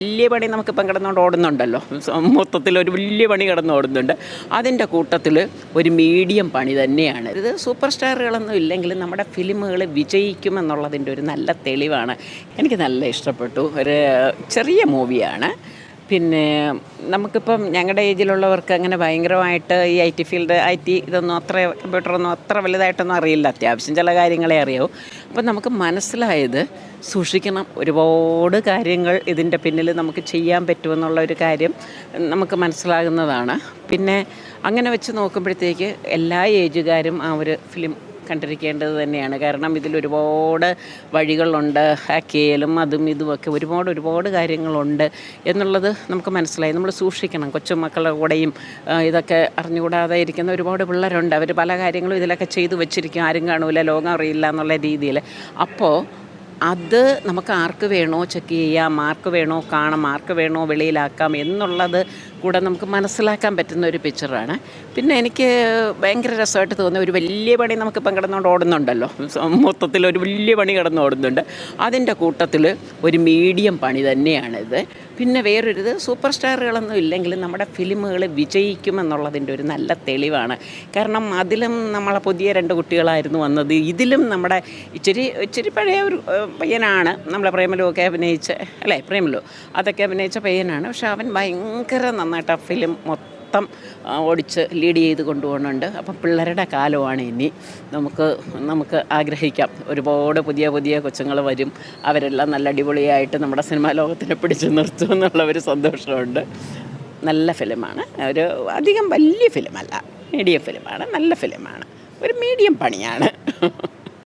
വലിയ പണി നമുക്കിപ്പം കിടന്നുകൊണ്ട് ഓടുന്നുണ്ടല്ലോ, മൊത്തത്തിൽ ഒരു വലിയ പണി കിടന്ന് ഓടുന്നുണ്ട്. അതിൻ്റെ കൂട്ടത്തിൽ ഒരു മീഡിയം പണി തന്നെയാണ് ഇത്. സൂപ്പർ സ്റ്റാറുകളൊന്നും ഇല്ലെങ്കിലും നമ്മുടെ ഫിലിമുകൾ വിജയിക്കുമെന്നുള്ളതിൻ്റെ ഒരു നല്ല തെളിവാണ്. എനിക്ക് നല്ല ഇഷ്ടപ്പെട്ടു. ഒരു ചെറിയ മൂവിയാണ്. പിന്നെ നമുക്കിപ്പം ഞങ്ങളുടെ ഏജിലുള്ളവർക്ക് അങ്ങനെ ഭയങ്കരമായിട്ട് ഈ ഐ ടി ഫീൽഡ്, ഇതൊന്നും അത്ര, കമ്പ്യൂട്ടറൊന്നും അത്ര വലുതായിട്ടൊന്നും അറിയില്ല. അത്യാവശ്യം ചില കാര്യങ്ങളെ അറിയാവൂ. അപ്പം നമുക്ക് മനസ്സിലായത് സൂക്ഷിക്കണം. ഒരുപാട് കാര്യങ്ങൾ ഇതിൻ്റെ പിന്നിൽ നമുക്ക് ചെയ്യാൻ പറ്റുമെന്നുള്ള ഒരു കാര്യം നമുക്ക് മനസ്സിലാകുന്നതാണ്. പിന്നെ അങ്ങനെ വെച്ച് നോക്കുമ്പോഴത്തേക്ക് എല്ലാ ഏജുകാരും ആ ഒരു ഫിലിം കണ്ടിരിക്കേണ്ടത് തന്നെയാണ്. കാരണം ഇതിലൊരുപാട് വഴികളുണ്ട്. ഹാക്ക് ചെയ്യലും അതും ഇതുമൊക്കെ ഒരുപാട് കാര്യങ്ങളുണ്ട് എന്നുള്ളത് നമുക്ക് മനസ്സിലായി. നമ്മൾ സൂക്ഷിക്കണം. കൊച്ചുമക്കളുടെ കൂടെയും ഇതൊക്കെ അറിഞ്ഞുകൂടാതെ ഇരിക്കുന്ന ഒരുപാട് പിള്ളേരുണ്ട്. അവർ പല കാര്യങ്ങളും ഇതിലൊക്കെ ചെയ്തു വെച്ചിരിക്കും. ആരും കാണൂല, ലോകം അറിയില്ല എന്നുള്ള രീതിയിൽ. അപ്പോൾ അത് നമുക്ക് ആർക്ക് വേണോ ചെക്ക് ചെയ്യാം, ആർക്ക് വേണോ കാണാം, ആർക്ക് വേണോ വെളിയിലാക്കാം എന്നുള്ളത് കൂടെ നമുക്ക് മനസ്സിലാക്കാൻ പറ്റുന്ന ഒരു പിക്ചറാണ്. പിന്നെ എനിക്ക് ഭയങ്കര രസമായിട്ട് തോന്നിയ ഒരു വലിയ പണി നമുക്കിപ്പം കിടന്നുകൊണ്ട് ഓടുന്നുണ്ടല്ലോ, മൊത്തത്തിൽ ഒരു വലിയ പണി കിടന്ന് ഓടുന്നുണ്ട്. അതിൻ്റെ കൂട്ടത്തിൽ ഒരു മീഡിയം പണി തന്നെയാണിത്. പിന്നെ വേറൊരിത്, സൂപ്പർ സ്റ്റാറുകളൊന്നും ഇല്ലെങ്കിലും നമ്മുടെ ഫിലിമുകൾ വിജയിക്കുമെന്നുള്ളതിൻ്റെ ഒരു നല്ല തെളിവാണ്. കാരണം അതിലും നമ്മളെ പുതിയ 2 കുട്ടികളായിരുന്നു വന്നത്. ഇതിലും നമ്മുടെ ഇച്ചിരി പഴയ ഒരു പയ്യനാണ്, നമ്മളെ പ്രേമലുവൊക്കെ അഭിനയിച്ച, അല്ലേ, പ്രേമലു അതൊക്കെ അഭിനയിച്ച പയ്യനാണ്. പക്ഷെ അവൻ ഭയങ്കര നന്നായിട്ട് ആ ഫിലിം മൊത്തം ഓടിച്ച് ലീഡ് ചെയ്ത് കൊണ്ടുപോകുന്നുണ്ട്. അപ്പം പിള്ളേരുടെ കാലമാണ് ഇനി. നമുക്ക് ആഗ്രഹിക്കാം ഒരുപാട് പുതിയ കൊച്ചുങ്ങൾ വരും. അവരെല്ലാം നല്ല അടിപൊളിയായിട്ട് നമ്മുടെ സിനിമാ ലോകത്തിനെ പിടിച്ച് നിർത്തും എന്നുള്ള ഒരു സന്തോഷമുണ്ട്. നല്ല ഫിലിമാണ്. ഒരു അധികം വലിയ ഫിലിമല്ല, മീഡിയം ഫിലിമാണ്. നല്ല ഫിലിമാണ്. ഒരു മീഡിയം പണിയാണ്.